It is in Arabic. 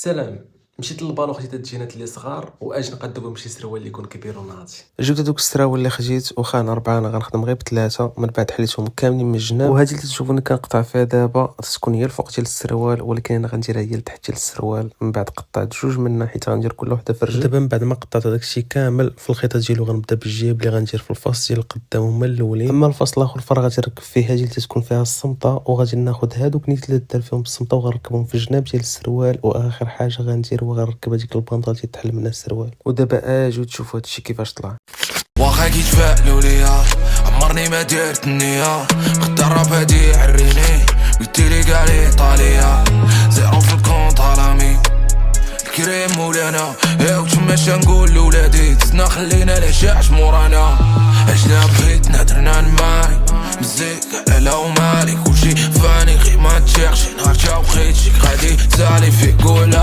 السلام. مشيت للبالو خديت هاد الجينات اللي صغار واجي نقاد دوك شي سروال اللي يكون كبير وناضي. جبت دوك السراول اللي خديت واخا انا 4 انا غنخدم غير ب3 من بعد حليتهم كاملين من الجناب، وهذه اللي تشوفوني كنقطع فيها دابا تكون هي الفوق ديال السروال، ولكن انا غنديرها هي لتحت ديال السروال. من بعد قطعت جوج منها حيت غندير كل وحده في الرجل. دابا من بعد ما قطعت هذاك الشيء كامل في الخيطه ديالو غنبدا بالجيب اللي غندير في الفاس ديال القدام هما الاولين، اما الفاس الاخر غادي نركب فيه هذه اللي تكون فيها الصمته، وغادي ناخذ هذوك نيت اللي دار فيهم الصمته وغنركبهم في الجناب ديال السروال، واخر حاجه غندير هو غنركب هذيك البانطه اللي تحل منها السروال. ودابا اجيو تشوفوا هذا الشيء كيفاش طلع. واخا كيتفائلوا ليا عمرني ما درت النية، الدرب هادي عريني قلتيلي كاع ايطاليا زيرو في الكونط علامي الكريم مولانا. ياو تما شنقول لولادي تسنا خلينا العشاش مورانا، عشنا بغيتنا درنا الماي مزيكا لا ومالي كلشي فاني غير ما تشيخشي نهار جا وخيتشي غادي تسالي فيك قول